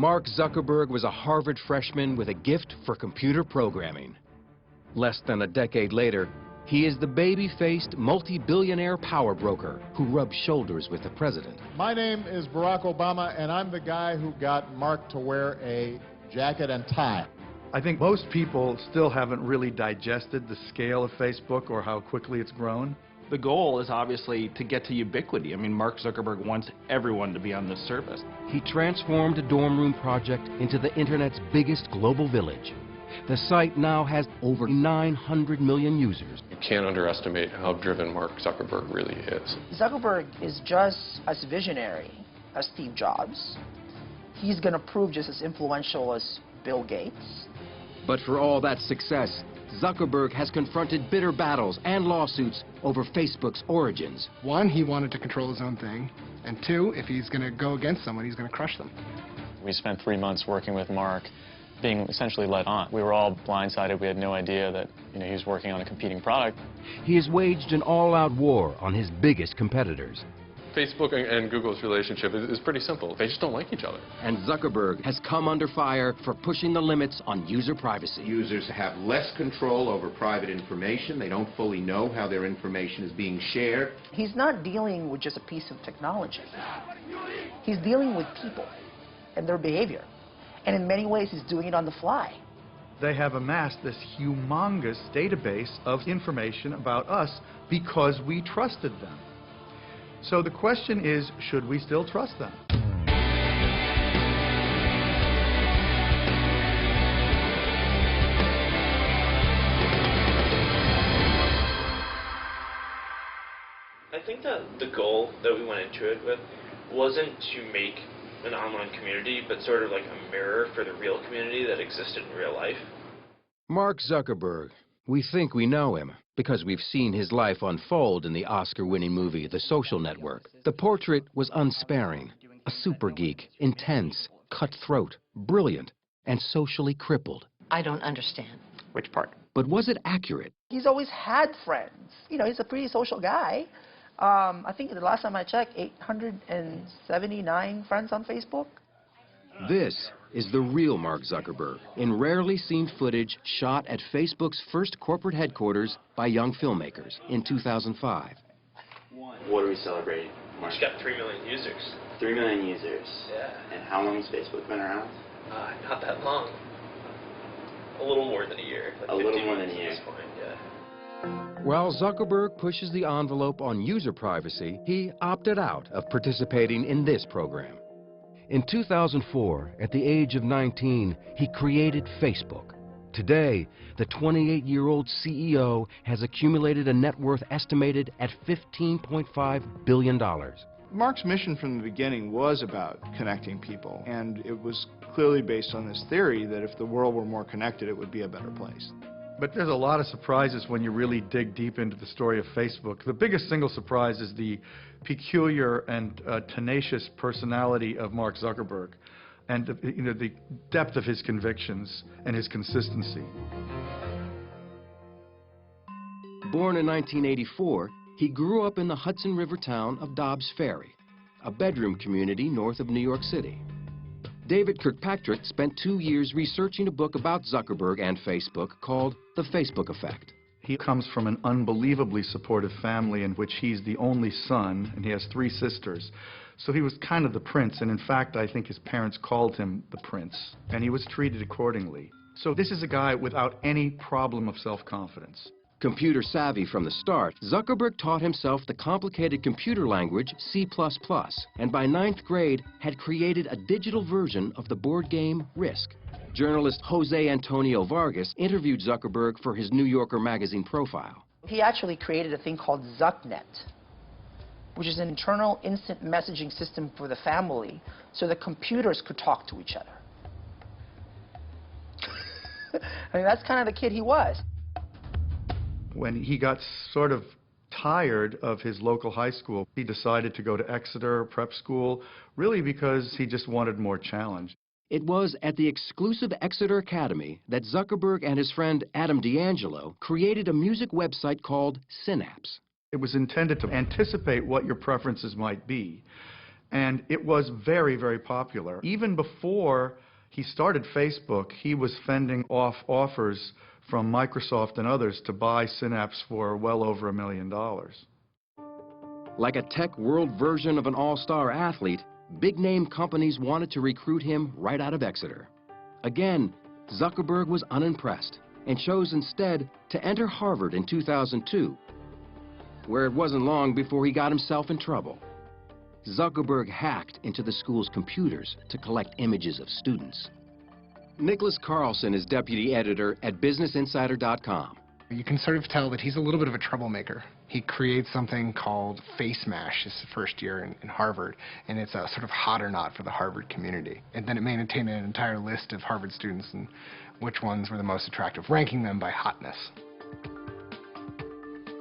Mark Zuckerberg was a Harvard freshman with a gift for computer programming. Less than a decade later, he is the baby-faced, multi-billionaire power broker who rubs shoulders with the president. My name is Barack Obama, and I'm the guy who got Mark to wear a jacket and tie. I think most people still haven't really digested the scale of Facebook or how quickly it's grown. The goal is obviously to get to ubiquity. I mean, Mark Zuckerberg wants everyone to be on this service. He transformed a dorm room project into the Internet's biggest global village. The site now has over 900 million users. You can't underestimate how driven Mark Zuckerberg really is. Zuckerberg is just as visionary as Steve Jobs. He's going to prove just as influential as Bill Gates. But for all that success, Zuckerberg has confronted bitter battles and lawsuits over Facebook's origins. One, he wanted to control his own thing, and two, if he's going to go against someone, he's going to crush them. We spent 3 months working with Mark, being essentially led on. We were all blindsided. We had no idea that, he was working on a competing product. He has waged an all-out war on his biggest competitors. Facebook and Google's relationship is pretty simple. They just don't like each other. And Zuckerberg has come under fire for pushing the limits on user privacy. Users have less control over private information. They don't fully know how their information is being shared. He's not dealing with just a piece of technology. He's dealing with people and their behavior. And in many ways, he's doing it on the fly. They have amassed this humongous database of information about us because we trusted them. So the question is, should we still trust them? I think that the goal that we went into it with wasn't to make an online community, but sort of like a mirror for the real community that existed in real life. Mark Zuckerberg. We think we know him because we've seen his life unfold in the Oscar-winning movie The Social Network. The portrait was unsparing, a super geek, intense, cutthroat, brilliant, and socially crippled. I don't understand. Which part? But was it accurate? He's always had friends. He's a pretty social guy. I think the last time I checked, 879 friends on Facebook. This is the real Mark Zuckerberg in rarely seen footage shot at Facebook's first corporate headquarters by young filmmakers in 2005. What are we celebrating, Mark? It's got 3 million users. 3 million users. Yeah. And how long has Facebook been around? Not that long. A little more than a year. Like a little more than a year. At this point, yeah. While Zuckerberg pushes the envelope on user privacy, he opted out of participating in this program. In 2004, at the age of 19, he created Facebook. Today, the 28-year-old CEO has accumulated a net worth estimated at $15.5 billion. Mark's mission from the beginning was about connecting people, and it was clearly based on this theory that if the world were more connected, it would be a better place. But there's a lot of surprises when you really dig deep into the story of Facebook. The biggest single surprise is the peculiar and tenacious personality of Mark Zuckerberg and the depth of his convictions and his consistency. Born in 1984, he grew up in the Hudson River town of Dobbs Ferry, a bedroom community north of New York City. David Kirkpatrick spent 2 years researching a book about Zuckerberg and Facebook called The Facebook Effect. He comes from an unbelievably supportive family in which he's the only son, and he has 3 sisters. So he was kind of the prince, and in fact, I think his parents called him the prince, and he was treated accordingly. So this is a guy without any problem of self-confidence. Computer savvy from the start, Zuckerberg taught himself the complicated computer language C++, and by 9th grade had created a digital version of the board game Risk. Journalist Jose Antonio Vargas interviewed Zuckerberg for his New Yorker magazine profile. He actually created a thing called ZuckNet, which is an internal instant messaging system for the family so the computers could talk to each other. I mean, that's kind of the kid he was. When he got sort of tired of his local high school, he decided to go to Exeter prep school, really because he just wanted more challenge. It was at the exclusive Exeter Academy that Zuckerberg and his friend Adam D'Angelo created a music website called Synapse. It was intended to anticipate what your preferences might be And it was very, very popular. Even before he started Facebook, he was fending off offers from Microsoft and others to buy Synapse for well over $1 million. Like a tech world version of an all-star athlete, big-name companies wanted to recruit him right out of Exeter. Again, Zuckerberg was unimpressed and chose instead to enter Harvard in 2002, where it wasn't long before he got himself in trouble. Zuckerberg hacked into the school's computers to collect images of students. Nicholas Carlson is deputy editor at BusinessInsider.com. You can sort of tell that he's a little bit of a troublemaker. He creates something called Face Mash his first year in Harvard, and it's a sort of hot or not for the Harvard community. And then it maintained an entire list of Harvard students and which ones were the most attractive, ranking them by hotness.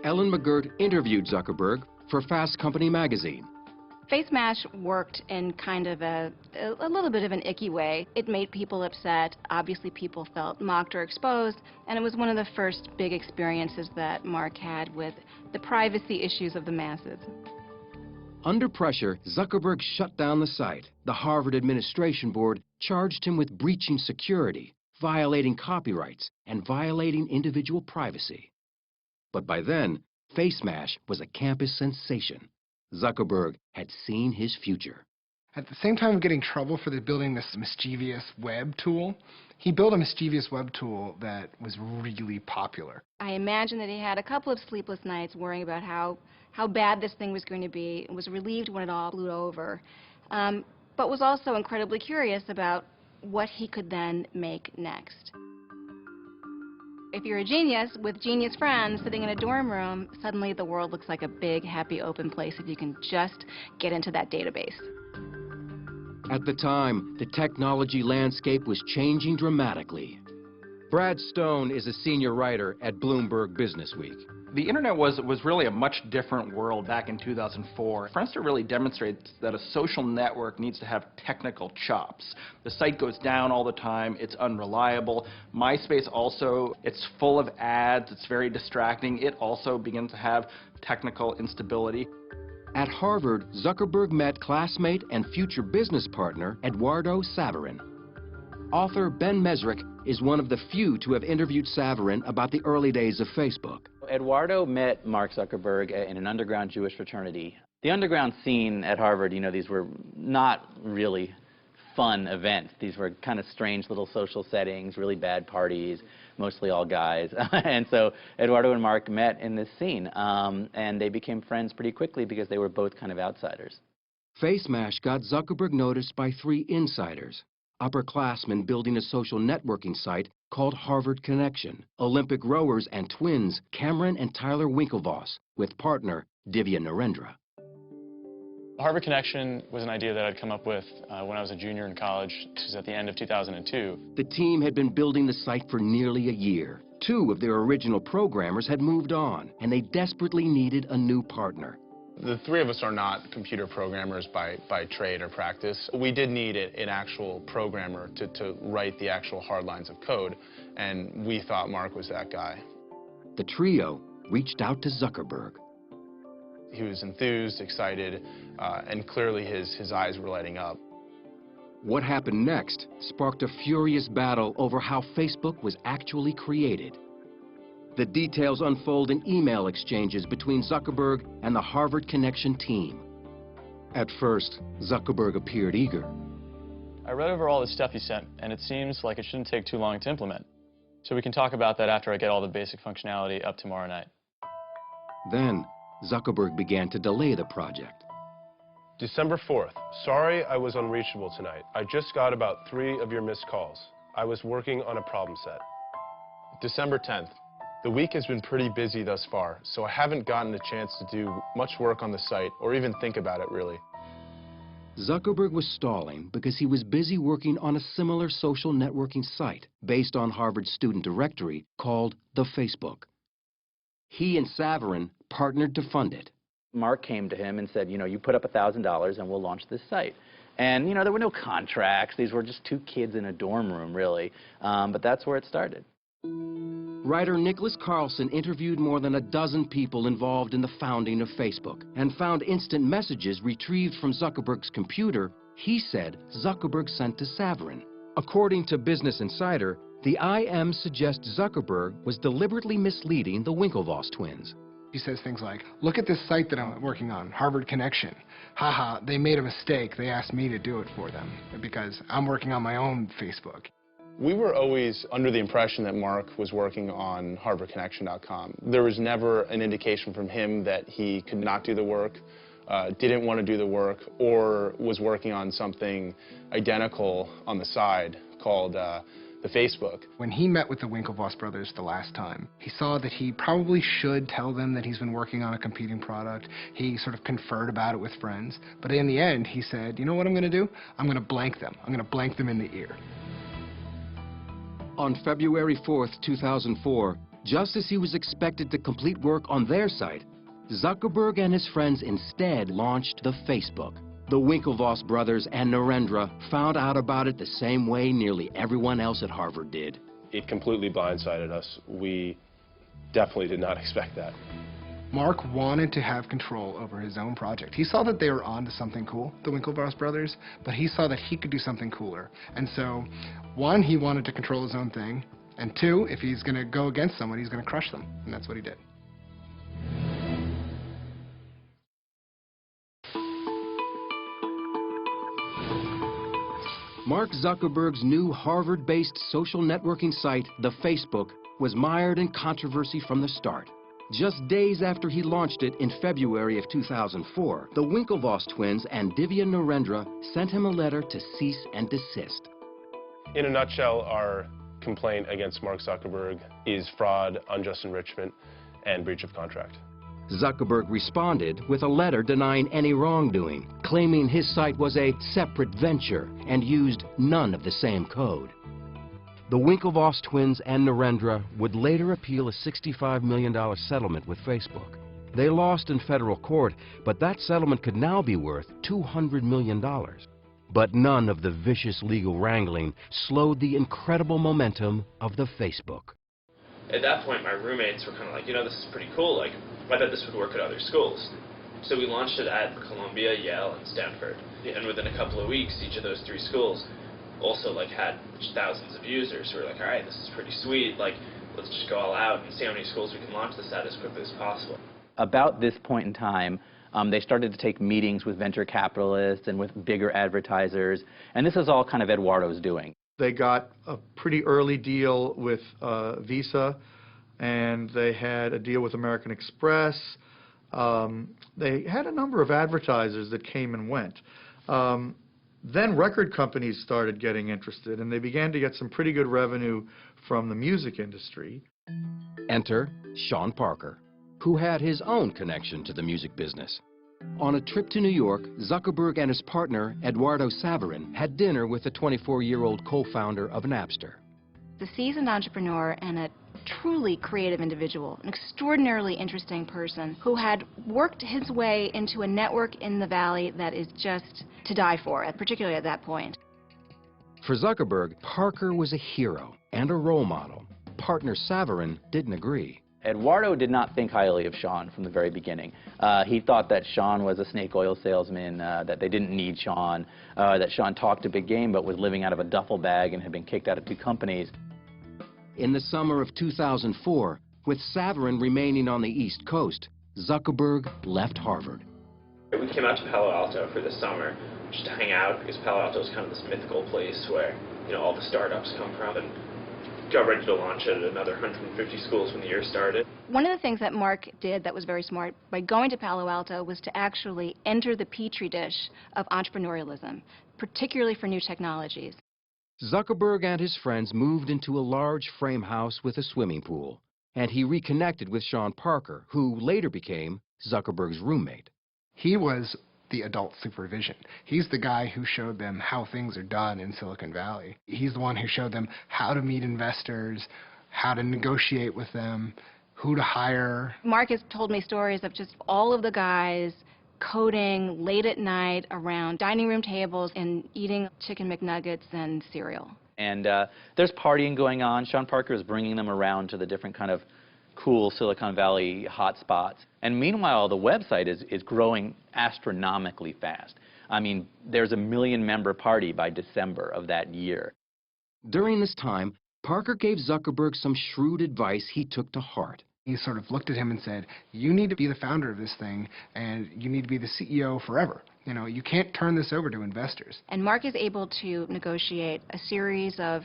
Ellen McGirt interviewed Zuckerberg for Fast Company magazine. Face Mash worked in kind of a little bit of an icky way. It made people upset. Obviously, people felt mocked or exposed, and it was one of the first big experiences that Mark had with the privacy issues of the masses. Under pressure, Zuckerberg shut down the site. The Harvard Administration Board charged him with breaching security, violating copyrights, and violating individual privacy. But by then, Face Mash was a campus sensation. Zuckerberg had seen his future. At the same time of getting trouble for building this mischievous web tool, he built a mischievous web tool that was really popular. I imagine that he had a couple of sleepless nights worrying about how bad this thing was going to be, and was relieved when it all blew over, but was also incredibly curious about what he could then make next. If you're a genius with genius friends sitting in a dorm room, suddenly the world looks like a big, happy, open place if you can just get into that database. At the time, the technology landscape was changing dramatically. Brad Stone is a senior writer at Bloomberg Businessweek. The internet was really a much different world back in 2004. Friendster really demonstrates that a social network needs to have technical chops. The site goes down all the time, it's unreliable. MySpace also, it's full of ads, it's very distracting. It also begins to have technical instability. At Harvard, Zuckerberg met classmate and future business partner Eduardo Saverin. Author Ben Mesrick is one of the few to have interviewed Saverin about the early days of Facebook. Eduardo met Mark Zuckerberg in an underground Jewish fraternity. The underground scene at Harvard, you know, these were not really fun events. These were kind of strange little social settings, really bad parties, mostly all guys. And so Eduardo and Mark met in this scene, and they became friends pretty quickly because they were both kind of outsiders. Face Mash got Zuckerberg noticed by three insiders. Upperclassmen building a social networking site called Harvard Connection, Olympic rowers and twins Cameron and Tyler Winklevoss, with partner Divya Narendra. Harvard Connection was an idea that I'd come up with when I was a junior in college. This was at the end of 2002. The team had been building the site for nearly a year. Two of their original programmers had moved on, and they desperately needed a new partner. The three of us are not computer programmers by trade or practice. We did need an actual programmer to write the actual hard lines of code, and we thought Mark was that guy. The trio reached out to Zuckerberg. He was enthused, excited, and clearly his eyes were lighting up. What happened next sparked a furious battle over how Facebook was actually created. The details unfold in email exchanges between Zuckerberg and the Harvard Connection team. At first, Zuckerberg appeared eager. I read over all the stuff you sent, and it seems like it shouldn't take too long to implement. So we can talk about that after I get all the basic functionality up tomorrow night. Then, Zuckerberg began to delay the project. December 4th. Sorry I was unreachable tonight. I just got about 3 of your missed calls. I was working on a problem set. December 10th. The week has been pretty busy thus far, so I haven't gotten a chance to do much work on the site or even think about it, really. Zuckerberg was stalling because he was busy working on a similar social networking site based on Harvard's student directory called the Facebook. He and Saverin partnered to fund it. Mark came to him and said, you know, you put up $1,000 and we'll launch this site. And, you know, there were no contracts. These were just two kids in a dorm room, really. But that's where it started. Writer Nicholas Carlson interviewed more than a dozen people involved in the founding of Facebook and found instant messages retrieved from Zuckerberg's computer he said Zuckerberg sent to Saverin. According to Business Insider, the IM suggests Zuckerberg was deliberately misleading the Winklevoss twins. He says things like, look at this site that I'm working on, Harvard Connection. Haha, they made a mistake. They asked me to do it for them because I'm working on my own Facebook. We were always under the impression that Mark was working on HarvardConnection.com. There was never an indication from him that he could not do the work, didn't want to do the work, or was working on something identical on the side called the Facebook. When he met with the Winklevoss brothers the last time, he saw that he probably should tell them that he's been working on a competing product. He sort of conferred about it with friends. But in the end, he said, you know what I'm going to do? I'm going to blank them. I'm going to blank them in the ear. On February 4th, 2004, just as he was expected to complete work on their site, Zuckerberg and his friends instead launched the Facebook. The Winklevoss brothers and Narendra found out about it the same way nearly everyone else at Harvard did. It completely blindsided us. We definitely did not expect that. Mark wanted to have control over his own project. He saw that they were onto something cool, the Winklevoss brothers, but he saw that he could do something cooler. And so, one, he wanted to control his own thing, and two, if he's going to go against someone, he's going to crush them. And that's what he did. Mark Zuckerberg's new Harvard-based social networking site, the Facebook, was mired in controversy from the start. Just days after he launched it in February of 2004, the Winklevoss twins and Divya Narendra sent him a letter to cease and desist. In a nutshell, our complaint against Mark Zuckerberg is fraud, unjust enrichment, and breach of contract. Zuckerberg responded with a letter denying any wrongdoing, claiming his site was a separate venture and used none of the same code. The Winklevoss twins and Narendra would later appeal a $65 million settlement with Facebook. They lost in federal court, but that settlement could now be worth $200 million. But none of the vicious legal wrangling slowed the incredible momentum of the Facebook. At that point, my roommates were kind of like, you know, this is pretty cool. Like, I bet this would work at other schools. So we launched it at Columbia, Yale, and Stanford. And within a couple of weeks, each of those three schools also had thousands of users who were like, all right, this is pretty sweet. Like, let's just go all out and see how many schools we can launch this at as quickly as possible. About this point in time, they started to take meetings with venture capitalists and with bigger advertisers, and this is all kind of Eduardo's doing. They got a pretty early deal with Visa, and they had a deal with American Express. They had a number of advertisers that came and went. Then record companies started getting interested, and they began to get some pretty good revenue from the music industry. Enter Sean Parker, who had his own connection to the music business. On a trip to New York, Zuckerberg and his partner, Eduardo Saverin, had dinner with the 24-year-old co-founder of Napster. The seasoned entrepreneur and a truly creative individual, an extraordinarily interesting person who had worked his way into a network in the Valley that is just to die for, particularly at that point. For Zuckerberg, Parker was a hero and a role model. Partner Saverin didn't agree. Eduardo did not think highly of Sean from the very beginning. He thought that Sean was a snake oil salesman, that they didn't need Sean, that Sean talked a big game but was living out of a duffel bag and had been kicked out of 2 companies. In the summer of 2004, with Saverin remaining on the East Coast, Zuckerberg left Harvard. We came out to Palo Alto for the summer just to hang out because Palo Alto is kind of this mythical place where, you know, all the startups come from, and got ready to launch at another 150 schools when the year started. One of the things that Mark did that was very smart by going to Palo Alto was to actually enter the petri dish of entrepreneurialism, particularly for new technologies. Zuckerberg and his friends moved into a large frame house with a swimming pool, and he reconnected with Sean Parker, who later became Zuckerberg's roommate. He was the adult supervision. He's the guy who showed them how things are done in Silicon Valley. He's the one who showed them how to meet investors, how to negotiate with them, who to hire. Mark has told me stories of just all of the guys coding late at night around dining room tables and eating chicken McNuggets and cereal. And there's partying going on. Sean Parker is bringing them around to the different kind of cool Silicon Valley hotspots. And meanwhile, the website is growing astronomically fast. I mean, there's a 1 million-member party by December of that year. During this time, Parker gave Zuckerberg some shrewd advice he took to heart. He sort of looked at him and said, you need to be the founder of this thing, and you need to be the CEO forever. You know, you can't turn this over to investors. And Mark is able to negotiate a series of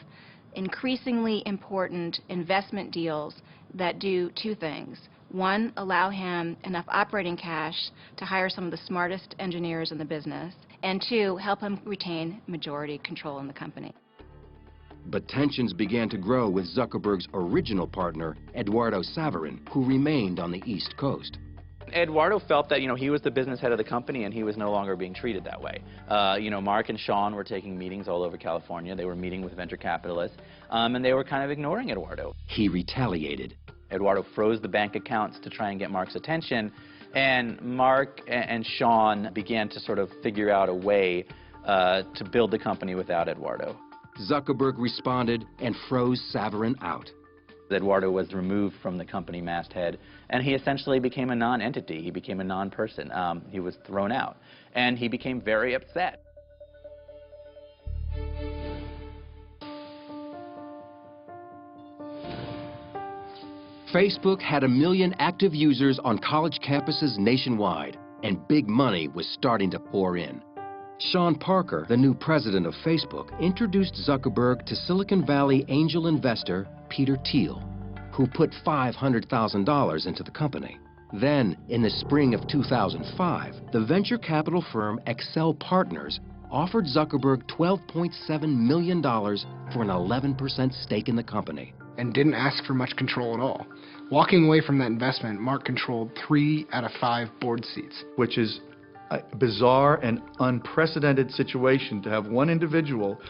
increasingly important investment deals that do two things. One, allow him enough operating cash to hire some of the smartest engineers in the business, and two, help him retain majority control in the company. But tensions began to grow with Zuckerberg's original partner, Eduardo Saverin, who remained on the East Coast. Eduardo felt that, he was the business head of the company and he was no longer being treated that way. Mark and Sean were taking meetings all over California. They were meeting with venture capitalists, and they were kind of ignoring Eduardo. He retaliated. Eduardo froze the bank accounts to try and get Mark's attention, and Mark and Sean began to sort of figure out a way to build the company without Eduardo. Zuckerberg responded and froze Saverin out. Eduardo was removed from the company masthead, and he essentially became a non-entity. He became a non-person. He was thrown out, and he became very upset. Facebook had 1 million active users on college campuses nationwide, and big money was starting to pour in. Sean Parker, the new president of Facebook, introduced Zuckerberg to Silicon Valley angel investor Peter Thiel, who put $500,000 into the company. Then, in the spring of 2005, the venture capital firm Excel Partners offered Zuckerberg $12.7 million for an 11% stake in the company. And didn't ask for much control at all. Walking away from that investment, Mark controlled 3 out of 5 board seats. Which is a bizarre and unprecedented situation to have one individual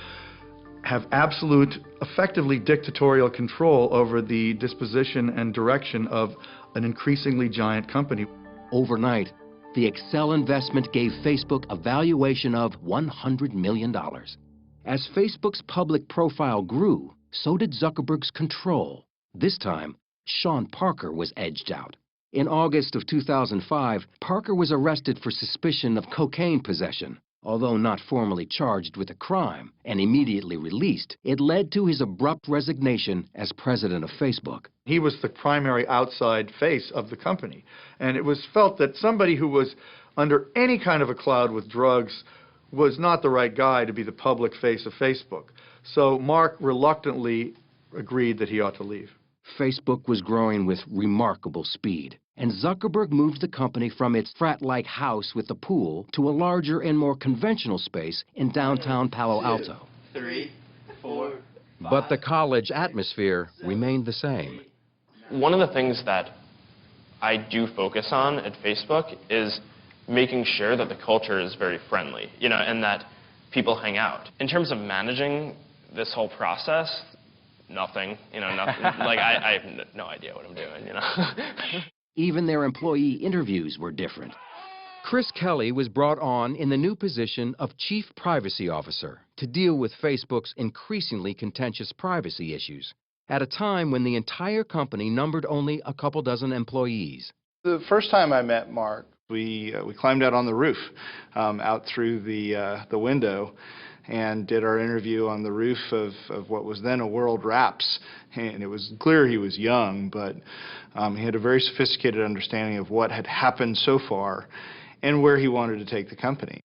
have absolute, effectively dictatorial control over the disposition and direction of an increasingly giant company. Overnight, the Excel investment gave Facebook a valuation of $100 million. As Facebook's public profile grew, so did Zuckerberg's control. This time, Sean Parker was edged out. In August of 2005, Parker was arrested for suspicion of cocaine possession. Although not formally charged with a crime and immediately released, it led to his abrupt resignation as president of Facebook. He was the primary outside face of the company, and it was felt that somebody who was under any kind of a cloud with drugs was not the right guy to be the public face of Facebook. So Mark reluctantly agreed that he ought to leave. Facebook was growing with remarkable speed, and Zuckerberg moved the company from its frat-like house with the pool to a larger and more conventional space in downtown Palo Alto. 3, 4, 5. But the college atmosphere remained the same. One of the things that I do focus on at Facebook is making sure that the culture is very friendly, and that people hang out. In terms of managing this whole process, nothing, nothing. Like, I have no idea what I'm doing, Even their employee interviews were different. Chris Kelly was brought on in the new position of Chief Privacy Officer to deal with Facebook's increasingly contentious privacy issues, at a time when the entire company numbered only a couple dozen employees. The first time I met Mark, we climbed out on the roof, out through the window, and did our interview on the roof of what was then a World Wraps. And it was clear he was young, but he had a very sophisticated understanding of what had happened so far and where he wanted to take the company.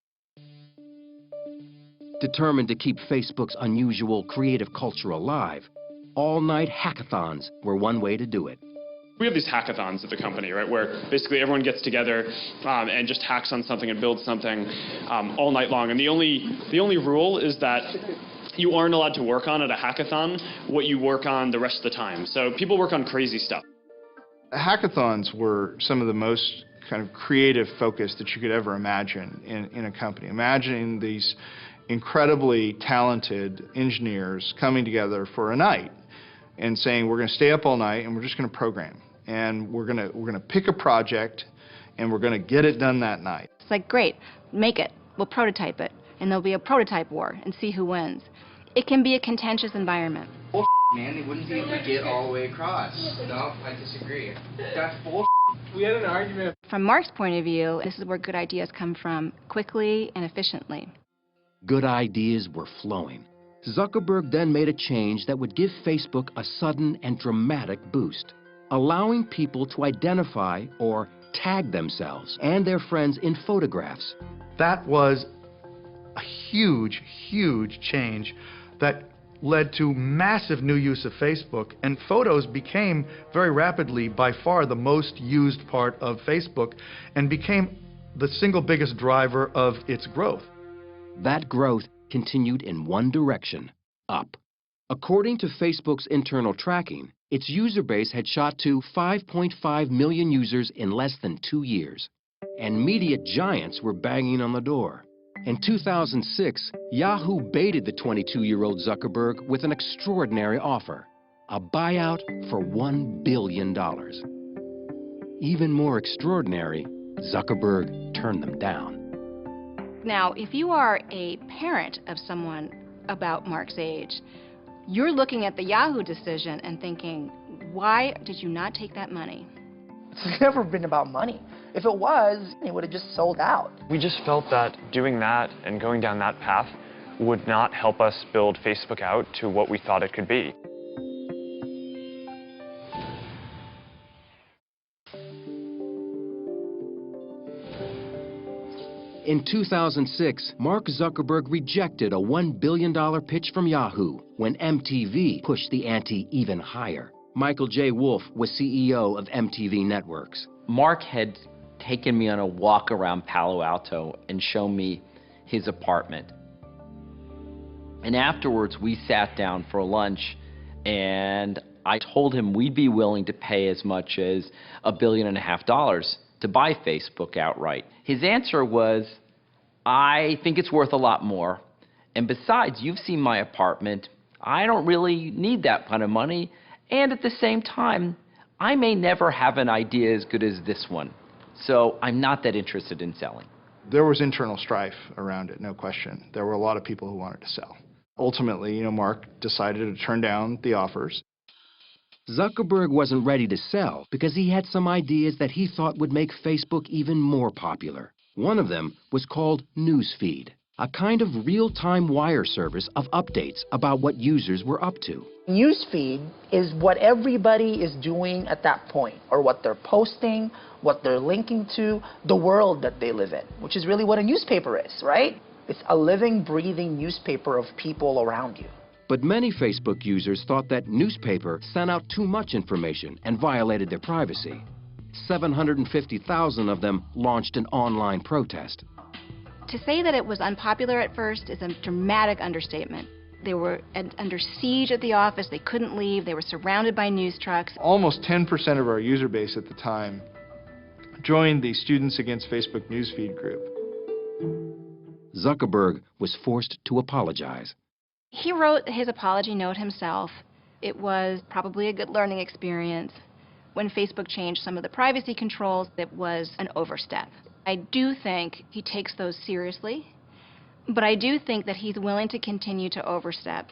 Determined to keep Facebook's unusual creative culture alive, all-night hackathons were one way to do it. We have these hackathons at the company, right, where basically everyone gets together and just hacks on something and builds something all night long. And the only rule is that you aren't allowed to work on at a hackathon what you work on the rest of the time. So people work on crazy stuff. Hackathons were some of the most kind of creative focus that you could ever imagine in a company. Imagining these incredibly talented engineers coming together for a night and saying, we're going to stay up all night and we're just going to program. And we're gonna pick a project, and we're gonna get it done that night. It's like, great, make it. We'll prototype it, and there'll be a prototype war and see who wins. it can be a contentious environment. Bull, man, they wouldn't be able to get all the way across. No, I disagree. That's bull. We had an argument. From Mark's point of view, this is where good ideas come from quickly and efficiently. Good ideas were flowing. Zuckerberg then made a change that would give Facebook a sudden and dramatic boost, allowing people to identify or tag themselves and their friends in photographs. That was a huge, huge change that led to massive new use of Facebook, and photos became very rapidly by far the most used part of Facebook and became the single biggest driver of its growth. That growth continued in one direction, up. According to Facebook's internal tracking, its user base had shot to 5.5 million users in less than 2 years. And media giants were banging on the door. In 2006, Yahoo baited the 22-year-old Zuckerberg with an extraordinary offer, a buyout for $1 billion. Even more extraordinary, Zuckerberg turned them down. Now, if you are a parent of someone about Mark's age, you're looking at the Yahoo decision and thinking, why did you not take that money? It's never been about money. If it was, it would have just sold out. We just felt that doing that and going down that path would not help us build Facebook out to what we thought it could be. In 2006, Mark Zuckerberg rejected a $1 billion pitch from Yahoo when MTV pushed the ante even higher. Michael J. Wolff was CEO of MTV Networks. Mark had taken me on a walk around Palo Alto and shown me his apartment. And afterwards, we sat down for lunch, and I told him we'd be willing to pay as much as $1.5 billion to buy Facebook outright. His answer was, I think it's worth a lot more. And besides, you've seen my apartment. I don't really need that kind of money. And at the same time, I may never have an idea as good as this one. So I'm not that interested in selling. There was internal strife around it, no question. There were a lot of people who wanted to sell. Ultimately, Mark decided to turn down the offers. Zuckerberg wasn't ready to sell because he had some ideas that he thought would make Facebook even more popular. One of them was called Newsfeed, a kind of real-time wire service of updates about what users were up to. Newsfeed is what everybody is doing at that point, or what they're posting, what they're linking to, the world that they live in, which is really what a newspaper is, right? It's a living, breathing newspaper of people around you. But many Facebook users thought that newspaper sent out too much information and violated their privacy. 750,000 of them launched an online protest. To say that it was unpopular at first is a dramatic understatement. They were under siege at the office. They couldn't leave. They were surrounded by news trucks. Almost 10% of our user base at the time joined the Students Against Facebook Newsfeed group. Zuckerberg was forced to apologize. He wrote his apology note himself. It was probably a good learning experience. When Facebook changed some of the privacy controls, it was an overstep. I do think he takes those seriously, but I do think that he's willing to continue to overstep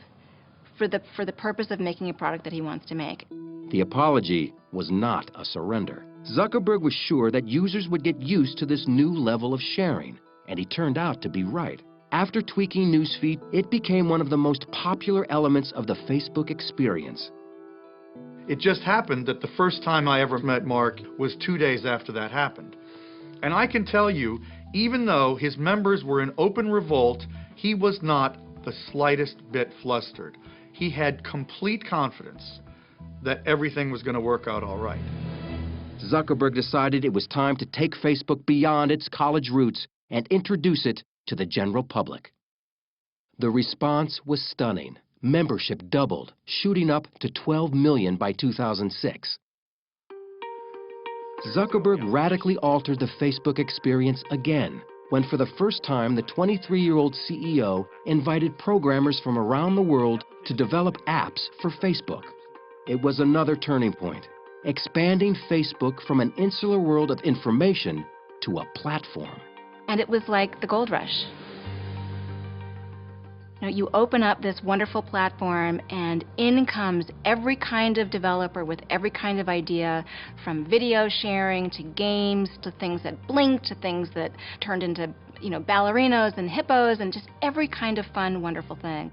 for the purpose of making a product that he wants to make. The apology was not a surrender. Zuckerberg was sure that users would get used to this new level of sharing, and he turned out to be right. After tweaking Newsfeed, it became one of the most popular elements of the Facebook experience. It just happened that the first time I ever met Mark was 2 days after that happened. And I can tell you, even though his members were in open revolt, he was not the slightest bit flustered. He had complete confidence that everything was going to work out all right. Zuckerberg decided it was time to take Facebook beyond its college roots and introduce it to the general public. The response was stunning. Membership doubled, shooting up to 12 million by 2006. Zuckerberg radically altered the Facebook experience again, when for the first time the 23-year-old CEO invited programmers from around the world to develop apps for Facebook. It was another turning point, expanding Facebook from an insular world of information to a platform. And it was like the gold rush. You open up this wonderful platform and in comes every kind of developer with every kind of idea, from video sharing to games to things that blink to things that turned into, ballerinos and hippos and just every kind of fun, wonderful thing.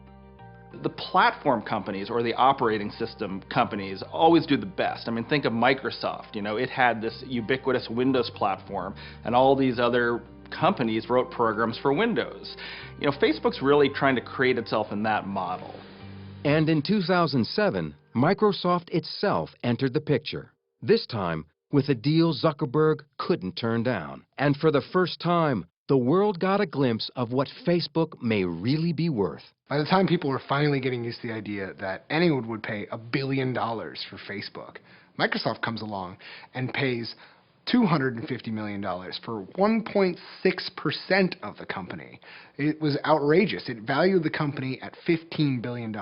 The platform companies or the operating system companies always do the best. I mean, think of Microsoft. It had this ubiquitous Windows platform, and all these other companies wrote programs for Windows. Facebook's really trying to create itself in that model. And in 2007, Microsoft itself entered the picture, this time with a deal Zuckerberg couldn't turn down. And for the first time, the world got a glimpse of what Facebook may really be worth. By the time people were finally getting used to the idea that anyone would pay $1 billion for Facebook, Microsoft comes along and pays $250 million for 1.6% of the company. It was outrageous. It valued the company at $15 billion.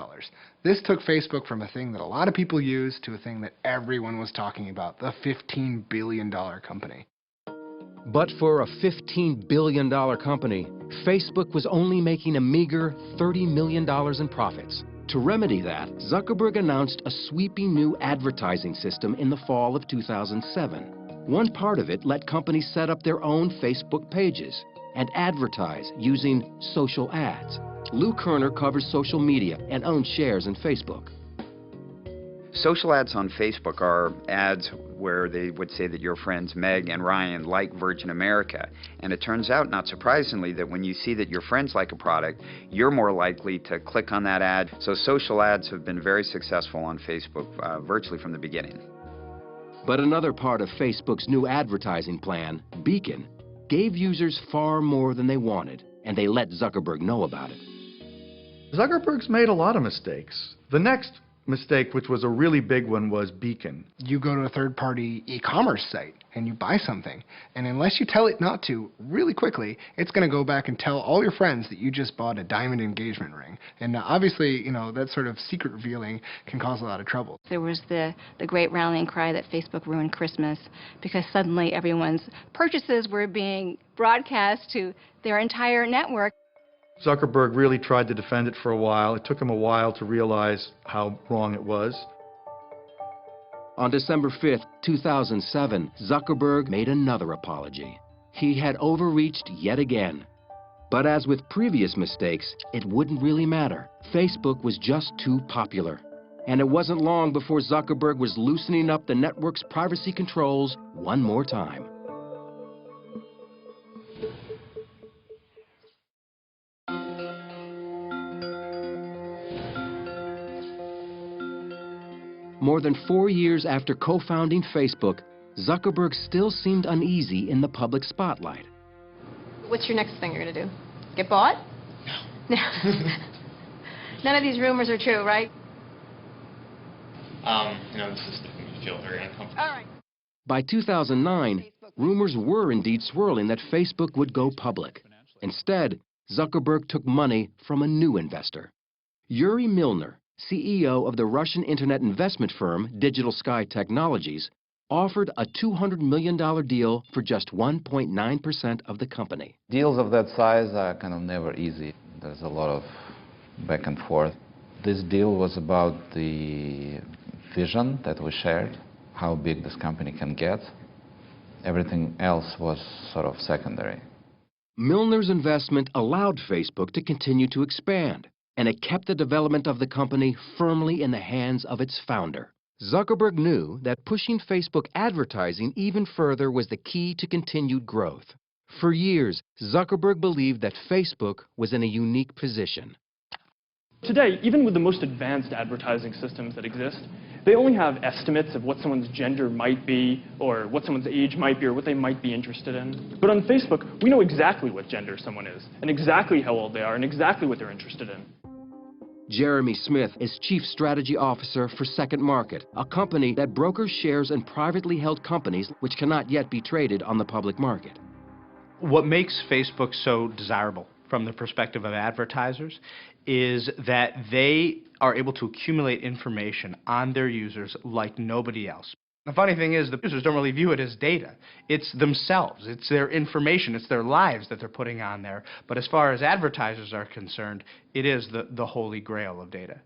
This took Facebook from a thing that a lot of people use to a thing that everyone was talking about, the $15 billion company. But for a $15 billion company, Facebook was only making a meager $30 million in profits. To remedy that, Zuckerberg announced a sweeping new advertising system in the fall of 2007. One part of it let companies set up their own Facebook pages and advertise using social ads. Lou Kerner covers social media and owns shares in Facebook. Social ads on Facebook are ads where they would say that your friends Meg and Ryan like Virgin America. And it turns out, not surprisingly, that when you see that your friends like a product, you're more likely to click on that ad. So social ads have been very successful on Facebook virtually from the beginning. But another part of Facebook's new advertising plan, Beacon, gave users far more than they wanted, and they let Zuckerberg know about it. Zuckerberg's made a lot of mistakes. The next mistake, which was a really big one, was Beacon. You go to a third-party e-commerce site and you buy something, and unless you tell it not to really quickly, it's going to go back and tell all your friends that you just bought a diamond engagement ring. And obviously, that sort of secret revealing can cause a lot of trouble. There was the great rallying cry that Facebook ruined Christmas because suddenly everyone's purchases were being broadcast to their entire network. Zuckerberg really tried to defend it for a while. It took him a while to realize how wrong it was. On December 5th, 2007, Zuckerberg made another apology. He had overreached yet again. But as with previous mistakes, it wouldn't really matter. Facebook was just too popular. And it wasn't long before Zuckerberg was loosening up the network's privacy controls one more time. More than 4 years after co-founding Facebook, Zuckerberg still seemed uneasy in the public spotlight. What's your next thing you're going to do? Get bought? No. None of these rumors are true, right? This is making me feel very uncomfortable. All right. By 2009, rumors were indeed swirling that Facebook would go public. Instead, Zuckerberg took money from a new investor. Yuri Milner, CEO of the Russian internet investment firm Digital Sky Technologies, offered a $200 million deal for just 1.9% of the company. Deals of that size are kind of never easy. There's a lot of back and forth. This deal was about the vision that we shared, how big this company can get. Everything else was sort of secondary. Milner's investment allowed Facebook to continue to expand, and it kept the development of the company firmly in the hands of its founder. Zuckerberg knew that pushing Facebook advertising even further was the key to continued growth. For years, Zuckerberg believed that Facebook was in a unique position. Today, even with the most advanced advertising systems that exist, they only have estimates of what someone's gender might be, or what someone's age might be, or what they might be interested in. But on Facebook, we know exactly what gender someone is, and exactly how old they are, and exactly what they're interested in. Jeremy Smith is Chief Strategy Officer for Second Market, a company that brokers shares in privately held companies which cannot yet be traded on the public market. What makes Facebook so desirable from the perspective of advertisers is that they are able to accumulate information on their users like nobody else. The funny thing is, the users don't really view it as data. It's themselves. It's their information. It's their lives that they're putting on there. But as far as advertisers are concerned, it is the holy grail of data.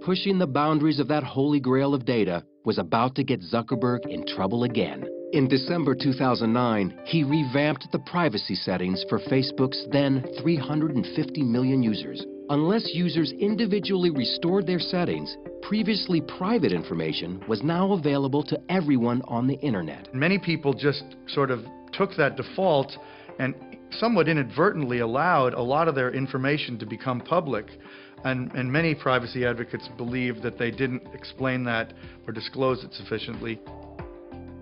Pushing the boundaries of that holy grail of data was about to get Zuckerberg in trouble again. In December 2009, he revamped the privacy settings for Facebook's then 350 million users. Unless users individually restored their settings, previously private information was now available to everyone on the internet. Many people just sort of took that default and somewhat inadvertently allowed a lot of their information to become public. And many privacy advocates believe that they didn't explain that or disclose it sufficiently.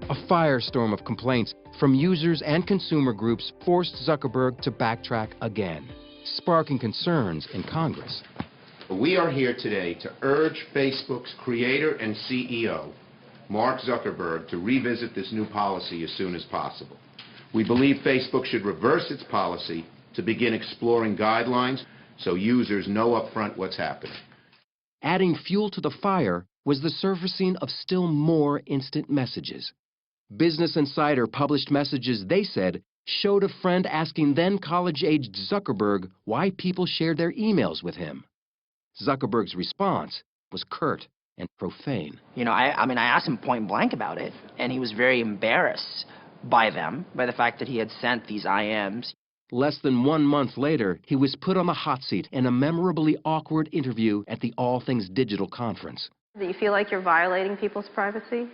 A firestorm of complaints from users and consumer groups forced Zuckerberg to backtrack again, sparking concerns in Congress. We are here today to urge Facebook's creator and CEO, Mark Zuckerberg, to revisit this new policy as soon as possible. We believe Facebook should reverse its policy to begin exploring guidelines so users know upfront what's happening. Adding fuel to the fire was the surfacing of still more instant messages. Business Insider published messages they said showed a friend asking then college-aged Zuckerberg why people shared their emails with him. Zuckerberg's response was curt and profane. You know, I mean, I asked him point blank about it, and he was very embarrassed by the fact that he had sent these IMs. Less than 1 month later, he was put on the hot seat in a memorably awkward interview at the All Things Digital conference. Do you feel like you're violating people's privacy?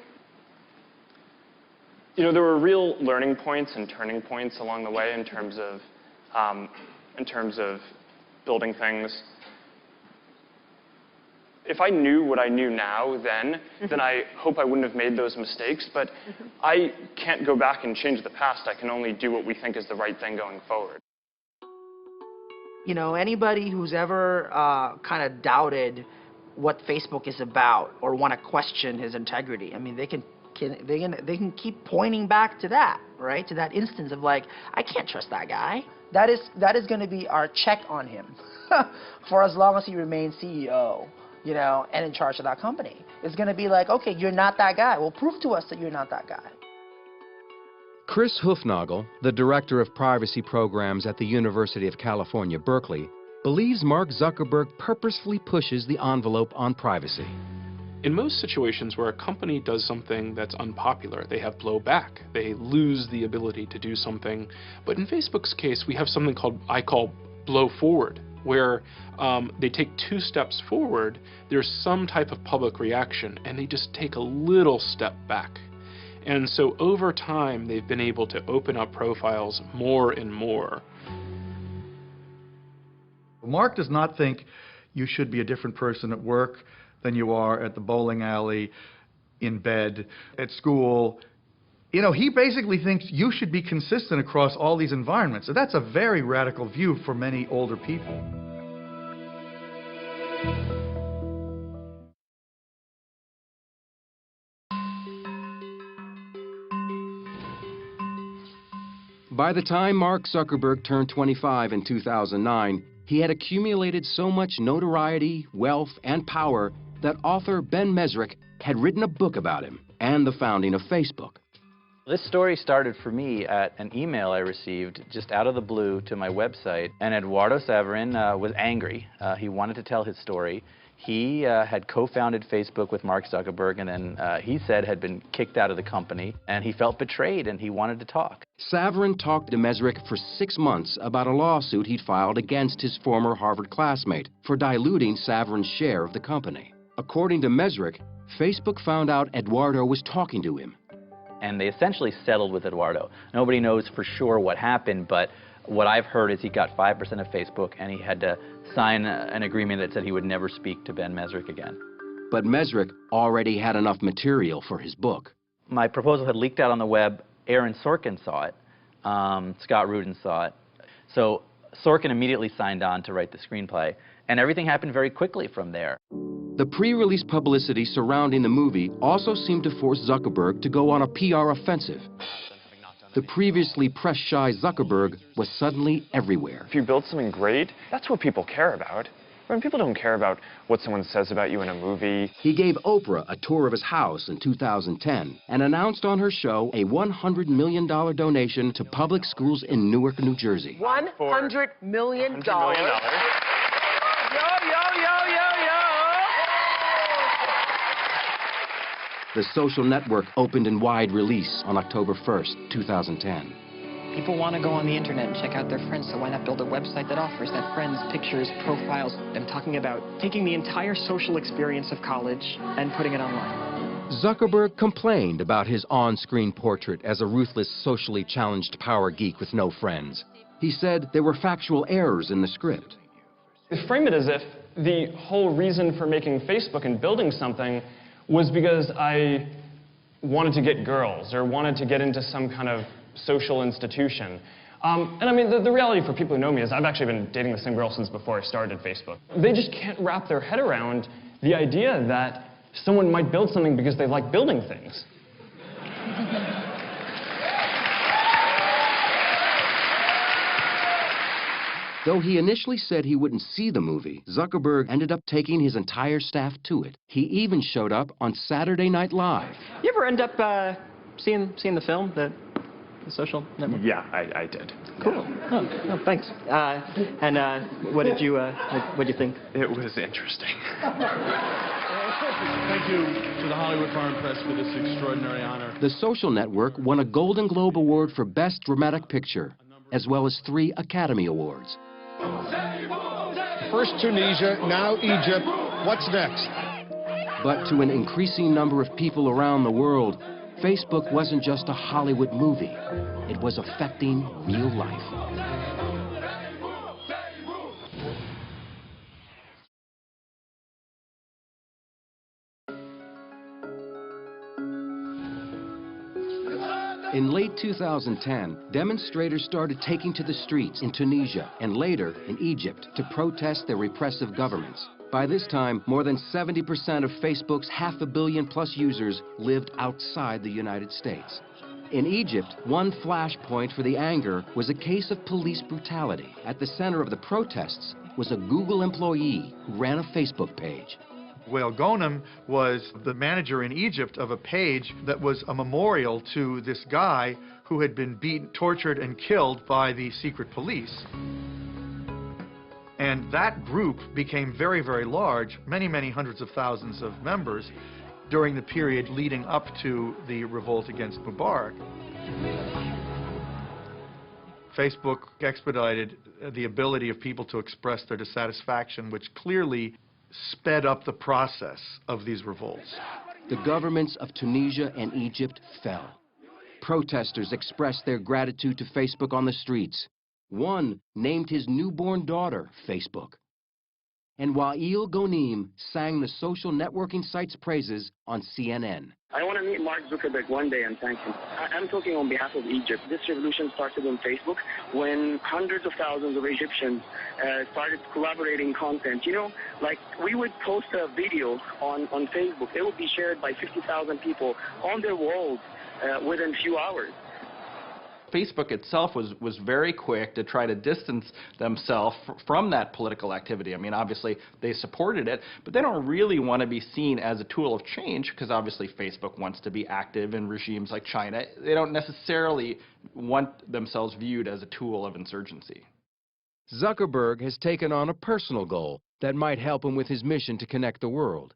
You know, there were real learning points and turning points along the way in terms of building things. If I knew what I knew now then I hope I wouldn't have made those mistakes. But I can't go back and change the past. I can only do what we think is the right thing going forward. You know, anybody who's ever kind of doubted what Facebook is about or want to question his integrity, I mean, they can keep pointing back to that, right? To that instance of like, I can't trust that guy. That is going to be our check on him for as long as he remains CEO, you know, and in charge of that company. It's going to be like, okay, you're not that guy. Well, prove to us that you're not that guy. Chris Hufnagel, the director of privacy programs at the University of California, Berkeley, believes Mark Zuckerberg purposefully pushes the envelope on privacy. In most situations where a company does something that's unpopular, they have blowback. They lose the ability to do something. But in Facebook's case, we have something I call blow forward, where they take 2 steps forward, there's some type of public reaction, and they just take a little step back. And so over time, they've been able to open up profiles more and more. Mark does not think you should be a different person at work than you are at the bowling alley, in bed, at school. You know, he basically thinks you should be consistent across all these environments. So that's a very radical view for many older people. By the time Mark Zuckerberg turned 25 in 2009, he had accumulated so much notoriety, wealth, and power that author Ben Mesrick had written a book about him and the founding of Facebook. This story started for me at an email I received just out of the blue to my website, and Eduardo Saverin was angry. He wanted to tell his story. He had co-founded Facebook with Mark Zuckerberg, and then he said had been kicked out of the company, and he felt betrayed, and he wanted to talk. Saverin talked to Mesrick for 6 months about a lawsuit he'd filed against his former Harvard classmate for diluting Saverin's share of the company. According to Mesrick, Facebook found out Eduardo was talking to him. And they essentially settled with Eduardo. Nobody knows for sure what happened, but what I've heard is he got 5% of Facebook, and he had to sign an agreement that said he would never speak to Ben Mesrick again. But Mesrick already had enough material for his book. My proposal had leaked out on the web. Aaron Sorkin saw it. Scott Rudin saw it. So Sorkin immediately signed on to write the screenplay, and everything happened very quickly from there. The pre-release publicity surrounding the movie also seemed to force Zuckerberg to go on a PR offensive. The previously press-shy Zuckerberg was suddenly everywhere. If you build something great, that's what people care about. When people don't care about what someone says about you in a movie. He gave Oprah a tour of his house in 2010 and announced on her show a $100 million donation to public schools in Newark, New Jersey. $100 million. $100 million. The social network opened in wide release on October 1st, 2010. People want to go on the internet and check out their friends, so why not build a website that offers that friends, pictures, profiles? I'm talking about taking the entire social experience of college and putting it online. Zuckerberg complained about his on-screen portrait as a ruthless, socially challenged power geek with no friends. He said there were factual errors in the script. They frame it as if the whole reason for making Facebook and building something was because I wanted to get girls or wanted to get into some kind of social institution. And I mean, the reality for people who know me is I've actually been dating the same girl since before I started Facebook. They just can't wrap their head around the idea that someone might build something because they like building things. Though he initially said he wouldn't see the movie, Zuckerberg ended up taking his entire staff to it. He even showed up on Saturday Night Live. You ever end up seeing the film, the Social Network? Yeah, I did. Cool. Yeah. Oh, thanks. And what did you think? It was interesting. Thank you to the Hollywood Foreign Press for this extraordinary honor. The Social Network won a Golden Globe Award for Best Dramatic Picture, as well as 3 Academy Awards. First Tunisia, now Egypt. What's next? But to an increasing number of people around the world, Facebook wasn't just a Hollywood movie. It was affecting real life. In late 2010, demonstrators started taking to the streets in Tunisia and later in Egypt to protest their repressive governments. By this time, more than 70% of Facebook's 500 million+ users lived outside the United States. In Egypt, one flashpoint for the anger was a case of police brutality. At the center of the protests was a Google employee who ran a Facebook page. Wael Ghonim was the manager in Egypt of a page that was a memorial to this guy who had been beaten, tortured, and killed by the secret police. And that group became very, very large, many, many hundreds of thousands of members during the period leading up to the revolt against Mubarak. Facebook expedited the ability of people to express their dissatisfaction, which clearly sped up the process of these revolts. The governments of Tunisia and Egypt fell. Protesters expressed their gratitude to Facebook on the streets. One named his newborn daughter Facebook. And Wael Ghonim sang the social networking site's praises on CNN. I want to meet Mark Zuckerberg one day and thank him. I'm talking on behalf of Egypt. This revolution started on Facebook when hundreds of thousands of Egyptians started collaborating content. You know, like we would post a video on Facebook. It would be shared by 50,000 people on their walls within a few hours. Facebook itself was very quick to try to distance themselves from that political activity. I mean, obviously, they supported it, but they don't really want to be seen as a tool of change because obviously Facebook wants to be active in regimes like China. They don't necessarily want themselves viewed as a tool of insurgency. Zuckerberg has taken on a personal goal that might help him with his mission to connect the world.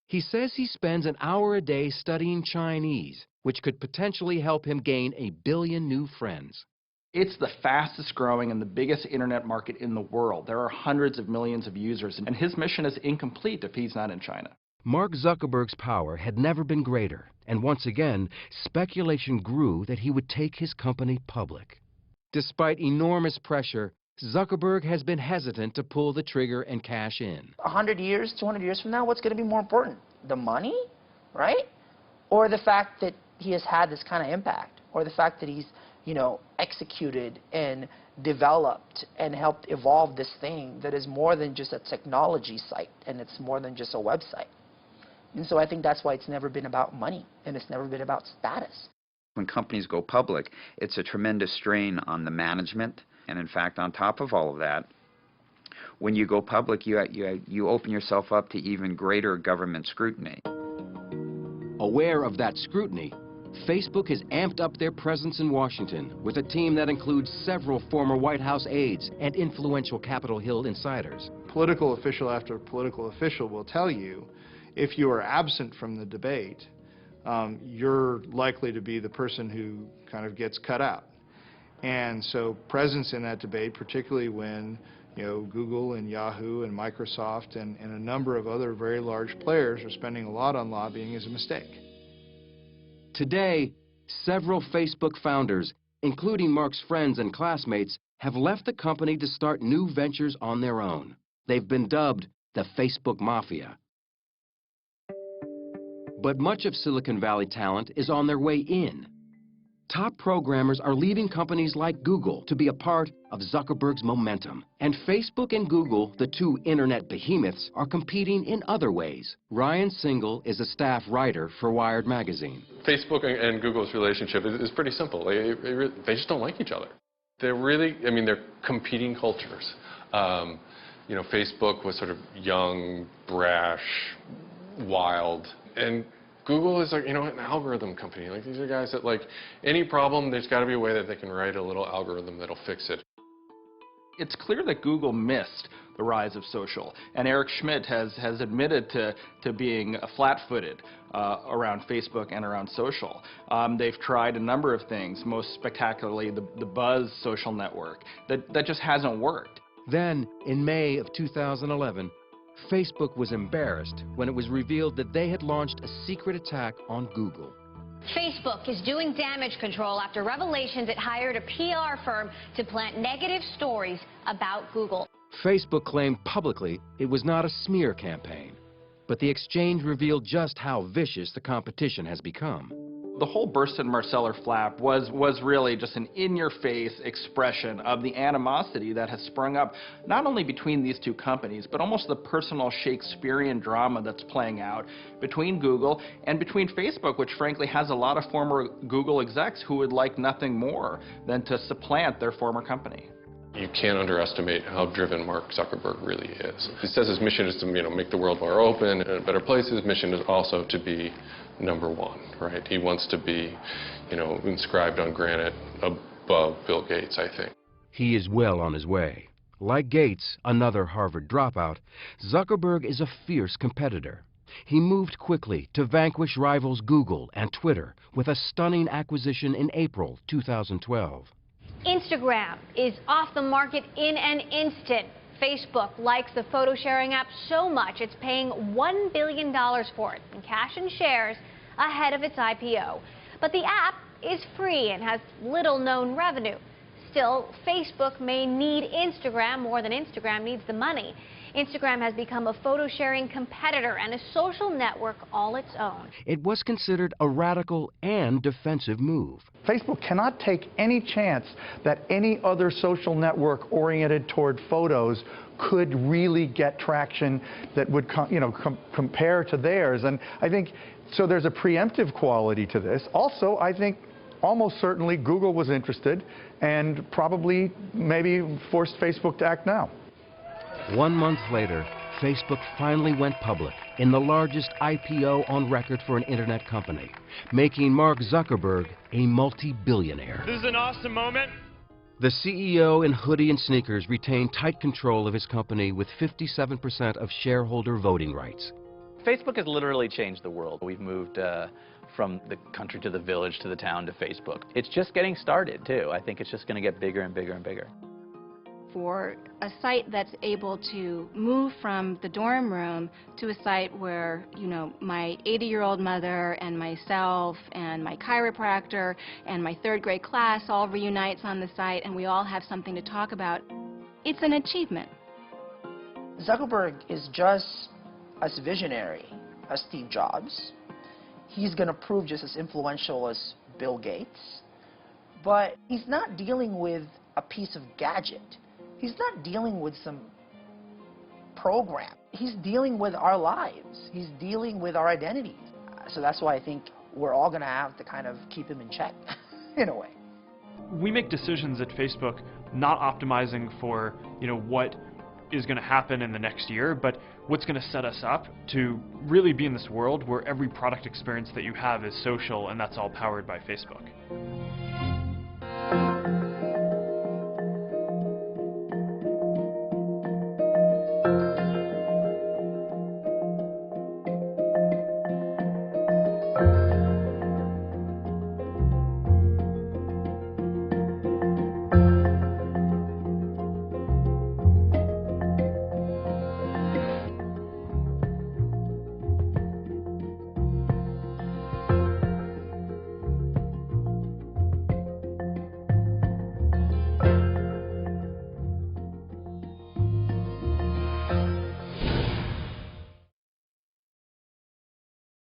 He says he spends an hour a day studying Chinese, which could potentially help him gain 1 billion new friends. It's the fastest growing and the biggest internet market in the world. There are hundreds of millions of users, and his mission is incomplete if he's not in China. Mark Zuckerberg's power had never been greater, and once again, speculation grew that he would take his company public. Despite enormous pressure, Zuckerberg has been hesitant to pull the trigger and cash in. 100 years, 200 years from now, what's going to be more important? The money, right? Or the fact that he has had this kind of impact? Or the fact that he's, executed and developed and helped evolve this thing that is more than just a technology site, and it's more than just a website. And so I think that's why it's never been about money, and it's never been about status. When companies go public, it's a tremendous strain on the management. And in fact, on top of all of that, when you go public, you open yourself up to even greater government scrutiny. Aware of that scrutiny, Facebook has amped up their presence in Washington with a team that includes several former White House aides and influential Capitol Hill insiders. Political official after political official will tell you, if you are absent from the debate, you're likely to be the person who kind of gets cut out. And so presence in that debate, particularly when Google and Yahoo and Microsoft and a number of other very large players are spending a lot on lobbying, is a mistake. Today, several Facebook founders, including Mark's friends and classmates, have left the company to start new ventures on their own. They've been dubbed the Facebook Mafia. But much of Silicon Valley talent is on their way in. Top programmers are leaving companies like Google to be a part of Zuckerberg's momentum. And Facebook and Google, the two internet behemoths, are competing in other ways. Ryan Single is a staff writer for Wired magazine. Facebook and Google's relationship is pretty simple. They just don't like each other. They're really, they're competing cultures. Facebook was sort of young, brash, wild, and Google is like, an algorithm company. Like, these are guys that, like, any problem, there's got to be a way that they can write a little algorithm that'll fix it. It's clear that Google missed the rise of social, and Eric Schmidt has admitted to being flat-footed around Facebook and around social. They've tried a number of things, most spectacularly the Buzz social network. That just hasn't worked. Then, in May of 2011, Facebook was embarrassed when it was revealed that they had launched a secret attack on Google. Facebook is doing damage control after revelations it hired a PR firm to plant negative stories about Google. Facebook claimed publicly it was not a smear campaign, but the exchange revealed just how vicious the competition has become. The whole Burstyn Marsteller flap was really just an in-your-face expression of the animosity that has sprung up not only between these two companies, but almost the personal Shakespearean drama that's playing out between Google and between Facebook, which frankly has a lot of former Google execs who would like nothing more than to supplant their former company. You can't underestimate how driven Mark Zuckerberg really is. He says his mission is to make the world more open and a better place. His mission is also to be number one, right? He wants to be, inscribed on granite above Bill Gates, I think. He is well on his way. Like Gates, another Harvard dropout, Zuckerberg is a fierce competitor. He moved quickly to vanquish rivals Google and Twitter with a stunning acquisition in April 2012. Instagram is off the market in an instant. Facebook likes the photo sharing app so much it's paying $1 billion for it in cash and shares ahead of its IPO. But the app is free and has little known revenue. Still, Facebook may need Instagram more than Instagram needs the money. Instagram has become a photo-sharing competitor and a social network all its own. It was considered a radical and defensive move. Facebook cannot take any chance that any other social network oriented toward photos could really get traction that would compare to theirs. And I think, so there's a preemptive quality to this. Also, I think almost certainly Google was interested and probably maybe forced Facebook to act now. 1 month later, Facebook finally went public in the largest IPO on record for an internet company, making Mark Zuckerberg a multi-billionaire. This is an awesome moment. The CEO in hoodie and sneakers retained tight control of his company with 57% of shareholder voting rights. Facebook has literally changed the world. We've moved from the country to the village to the town to Facebook. It's just getting started, too. I think it's just going to get bigger and bigger and bigger. For a site that's able to move from the dorm room to a site where, my 80-year-old mother and myself and my chiropractor and my third grade class all reunites on the site and we all have something to talk about, it's an achievement. Zuckerberg is just as visionary as Steve Jobs. He's going to prove just as influential as Bill Gates. But he's not dealing with a piece of gadget. He's not dealing with some program. He's dealing with our lives. He's dealing with our identities. So that's why I think we're all going to have to kind of keep him in check, in a way. We make decisions at Facebook not optimizing for, what is going to happen in the next year, but what's going to set us up to really be in this world where every product experience that you have is social, and that's all powered by Facebook.